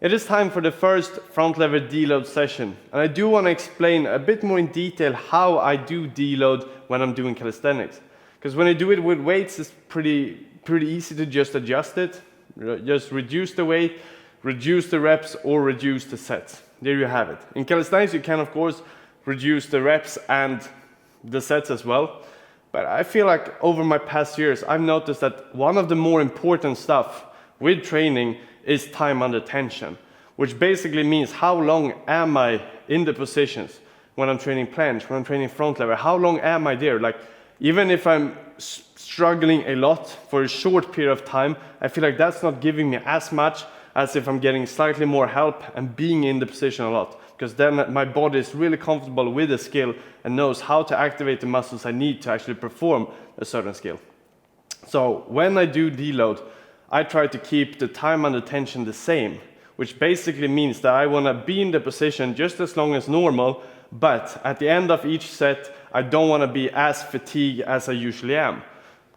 It is time for the first front lever deload session, and I do want to explain a bit more in detail how I do deload when I'm doing calisthenics. Because when I do it with weights, it's pretty easy to just adjust it, just reduce the weight, reduce the reps, or reduce the sets. There you have it. In calisthenics, you can of course reduce the reps and the sets as well. But I feel like over my past years, I've noticed that one of the more important stuff with training is time under tension, which basically means how long am I in the positions when I'm training planche, when I'm training front lever, how long am I there? Like, even if I'm struggling a lot for a short period of time, I feel like that's not giving me as much as if I'm getting slightly more help and being in the position a lot, because then my body is really comfortable with the skill and knows how to activate the muscles I need to actually perform a certain skill. So when I do deload, I try to keep the time under tension the same, which basically means that I want to be in the position just as long as normal, but at the end of each set, I don't want to be as fatigued as I usually am.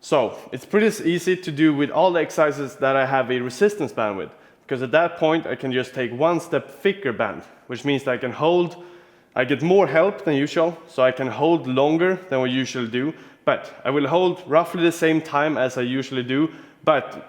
So it's pretty easy to do with all the exercises that I have a resistance band with, because at that point I can just take one step thicker band, which means that I get more help than usual, so I can hold longer than we usually do, but I will hold roughly the same time as I usually do, but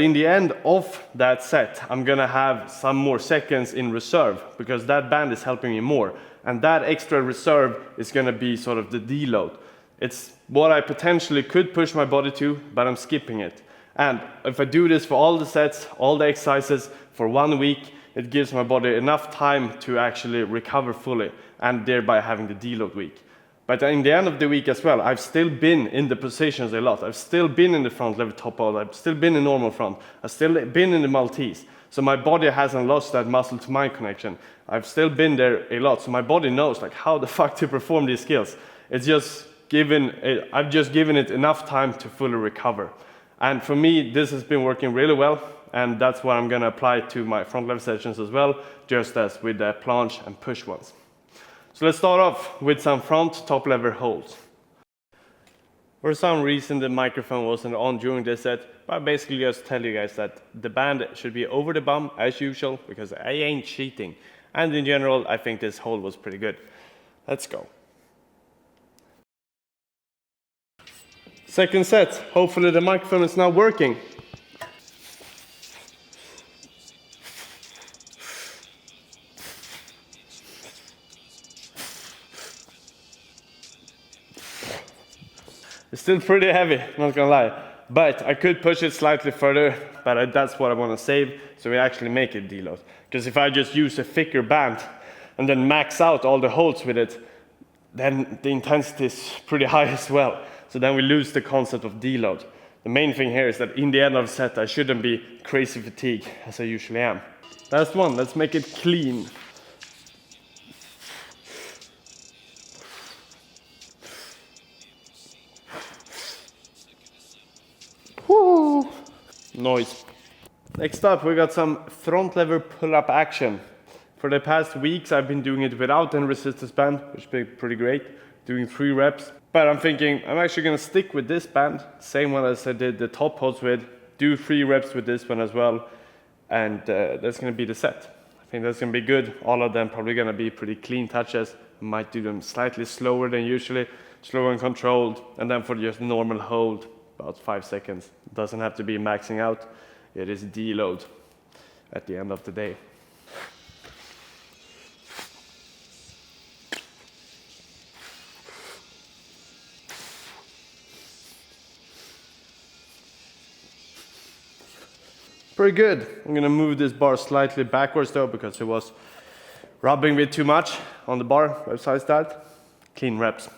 in the end of that set, I'm gonna have some more seconds in reserve because that band is helping me more. And that extra reserve is gonna be sort of the deload. It's what I potentially could push my body to, but I'm skipping it. And if I do this for all the sets, all the exercises for 1 week, it gives my body enough time to actually recover fully and thereby having the deload week. But in the end of the week as well, I've still been in the positions a lot. I've still been in the front lever top hold. I've still been in normal front. I've still been in the Maltese. So my body hasn't lost that muscle to mind connection. I've still been there a lot. So my body knows like how the fuck to perform these skills. I've just given it enough time to fully recover. And for me, this has been working really well. And that's what I'm gonna apply to my front lever sessions as well, just as with the planche and push ones. So let's start off with some front top lever holds. For some reason the microphone wasn't on during this set, but I basically just tell you guys that the band should be over the bum as usual, because I ain't cheating. And in general, I think this hold was pretty good. Let's go. Second set, hopefully the microphone is now working. It's still pretty heavy, not gonna lie. But I could push it slightly further, but that's what I want to save, so we actually make it deload. Because if I just use a thicker band and then max out all the holds with it, then the intensity is pretty high as well. So then we lose the concept of deload. The main thing here is that in the end of the set, I shouldn't be crazy fatigued as I usually am. Last one, let's make it clean. Woo! Noise. Next up, we got some front lever pull-up action. For the past weeks, I've been doing it without any resistance band, which has been pretty great, doing 3 reps. But I'm thinking I'm actually gonna stick with this band, same one as I did the top holds with, do 3 reps with this one as well, and that's gonna be the set. I think that's gonna be good. All of them probably gonna be pretty clean touches. Might do them slightly slower than usually, slower and controlled, and then for just normal hold, about 5 seconds. It doesn't have to be maxing out. It is deload at the end of the day. Pretty good. I'm gonna move this bar slightly backwards though, because it was rubbing a bit too much on the bar. Besides that, clean reps.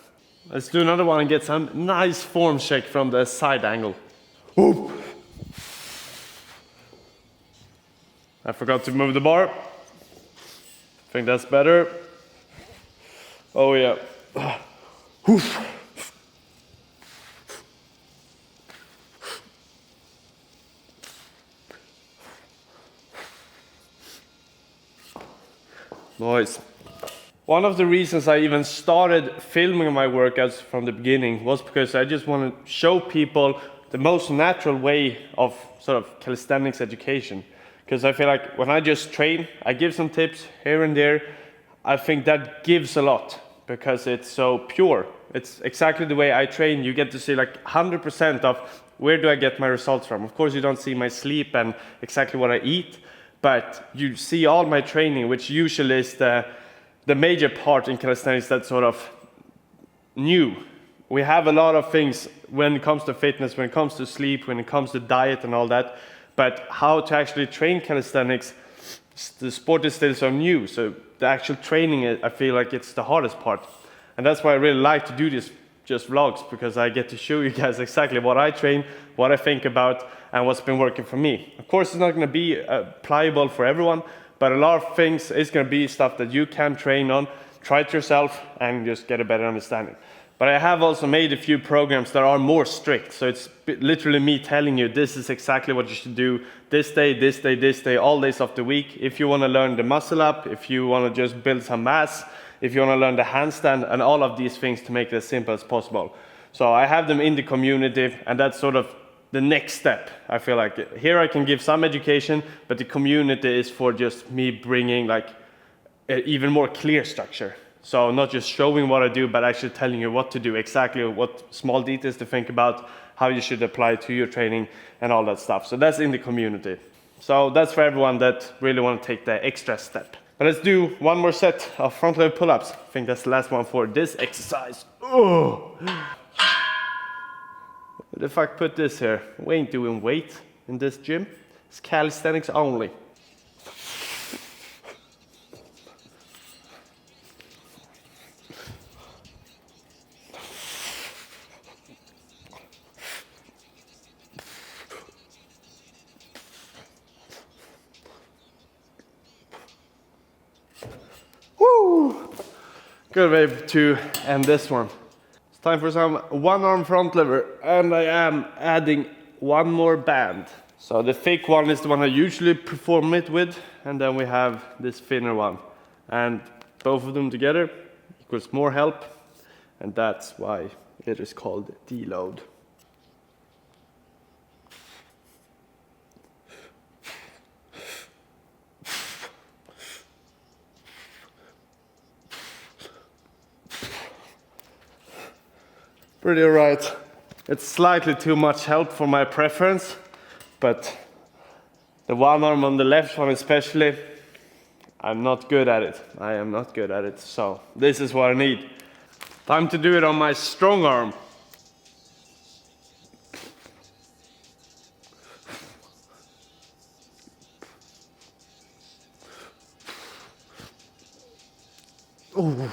Let's do another one and get some nice form check from the side angle. Whoop. I forgot to move the bar. I think that's better. Oh yeah. Woof. Nice. One of the reasons I even started filming my workouts from the beginning was because I just want to show people the most natural way of sort of calisthenics education. Because I feel like when I just train, I give some tips here and there. I think that gives a lot because it's so pure. It's exactly the way I train. You get to see like 100% of where do I get my results from. Of course, you don't see my sleep and exactly what I eat, but you see all my training, which usually is the major part in calisthenics that's sort of new. We have a lot of things when it comes to fitness, when it comes to sleep, when it comes to diet and all that, but how to actually train calisthenics, the sport is still so new, so the actual training, I feel like it's the hardest part. And that's why I really like to do this just vlogs, because I get to show you guys exactly what I train, what I think about, and what's been working for me. Of course, it's not going to be pliable for everyone, but a lot of things is going to be stuff that you can train on, try it yourself, and just get a better understanding. But I have also made a few programs that are more strict. So it's literally me telling you, this is exactly what you should do this day, this day, this day, all days of the week. If you want to learn the muscle up, if you want to just build some mass, if you want to learn the handstand, and all of these things to make it as simple as possible. So I have them in the community, and that's sort of the next step. I feel like here I can give some education, but the community is for just me bringing like an even more clear structure. So not just showing what I do, but actually telling you what to do, exactly what small details to think about, how you should apply to your training and all that stuff. So that's in the community. So that's for everyone that really want to take the extra step. But let's do one more set of front lever pull-ups. I think that's the last one for this exercise. Oh! What the fuck put this here? We ain't doing weight in this gym. It's calisthenics only. Good way to end this one. It's time for some one arm front lever, and I am adding one more band. So the thick one is the one I usually perform it with, and then we have this thinner one. And both of them together equals more help, and that's why it is called Deload. Pretty alright. It's slightly too much help for my preference, but the one arm on the left one especially, I'm not good at it. I am not good at it, so this is what I need. Time to do it on my strong arm. Oh,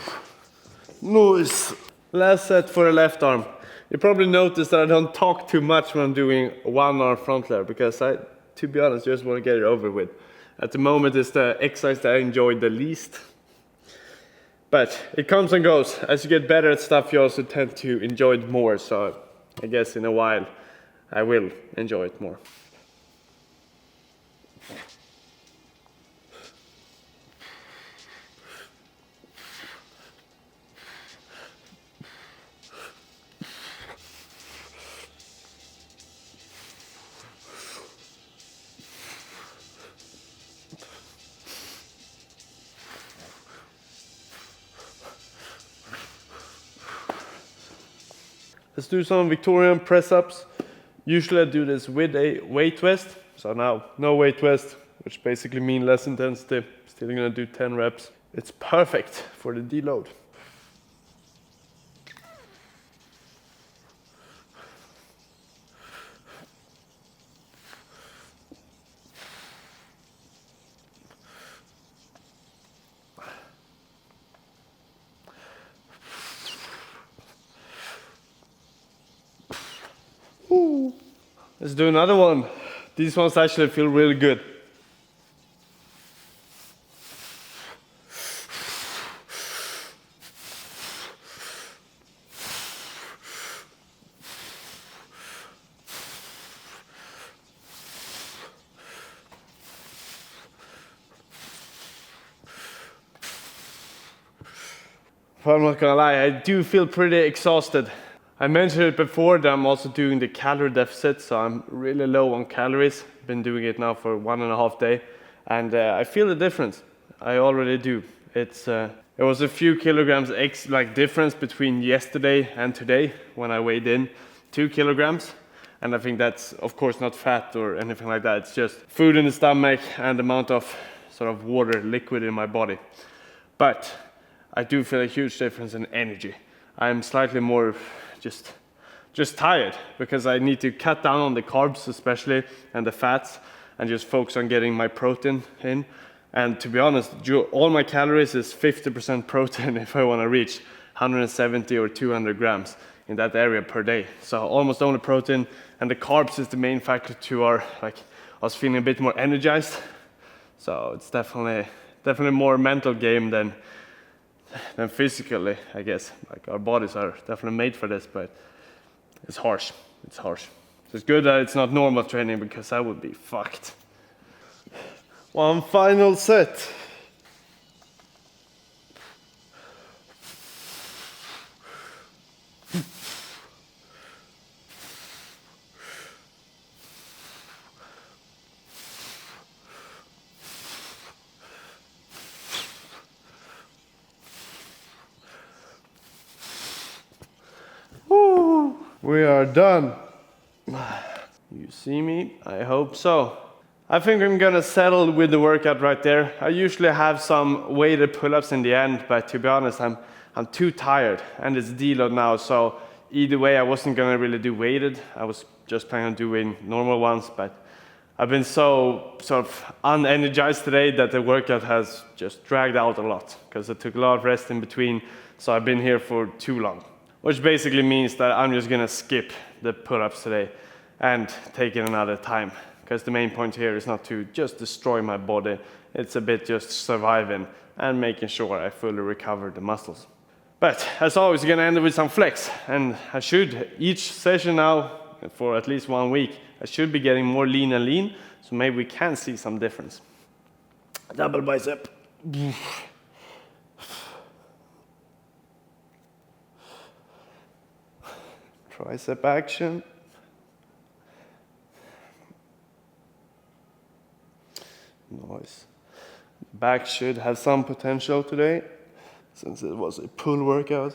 nice. Last set for the left arm. You probably noticed that I don't talk too much when I'm doing one arm front lever, because I, to be honest, just want to get it over with. At the moment it's the exercise that I enjoy the least. But it comes and goes. As you get better at stuff, you also tend to enjoy it more. So I guess in a while I will enjoy it more. Let's do some Victorian press-ups. Usually I do this with a weight vest. So now, no weight vest, which basically means less intensity. Still gonna do 10 reps. It's perfect for the deload. Ooh. Let's do another one. These ones actually feel really good. I'm not gonna lie, I do feel pretty exhausted. I mentioned it before that I'm also doing the calorie deficit, so I'm really low on calories. Been doing it now for 1.5 days, and I feel the difference. I already do. It was a few kilograms difference between yesterday and today when I weighed in, 2 kilograms. And I think that's of course not fat or anything like that. It's just food in the stomach and the amount of sort of water, liquid in my body. But I do feel a huge difference in energy. I'm slightly more just tired because I need to cut down on the carbs especially and the fats and just focus on getting my protein in. And to be honest, all my calories is 50% protein if I want to reach 170 or 200 grams in that area per day. So almost only protein, and the carbs is the main factor to us feeling a bit more energized. So it's definitely more mental game than physically, I guess. Like our bodies are definitely made for this, but it's harsh. It's harsh. So it's good that it's not normal training because I would be fucked. One final set. Woo, we are done. You see me? I hope so. I think I'm gonna settle with the workout right there. I usually have some weighted pull-ups in the end, but to be honest, I'm too tired, and it's deload now, so either way I wasn't gonna really do weighted. I was just planning on doing normal ones, but I've been so sort of unenergized today that the workout has just dragged out a lot, because I took a lot of rest in between, so I've been here for too long. Which basically means that I'm just gonna skip the pull-ups today and take it another time. Because the main point here is not to just destroy my body, it's a bit just surviving and making sure I fully recover the muscles. But as always, you're gonna end up with some flex, and I should, each session now, for at least 1 week, I should be getting more lean and lean, so maybe we can see some difference. Double bicep. Tricep action. Nice. Back should have some potential today, since it was a pull workout.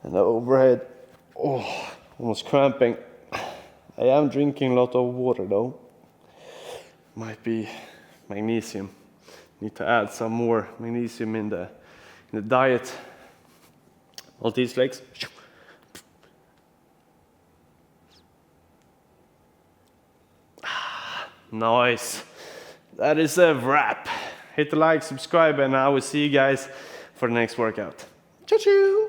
And the overhead, almost cramping. I am drinking a lot of water though. Might be magnesium. Need to add some more magnesium in the diet. All these legs. Nice. That is a wrap. Hit the like, subscribe, and I will see you guys for the next workout. Ciao, ciao.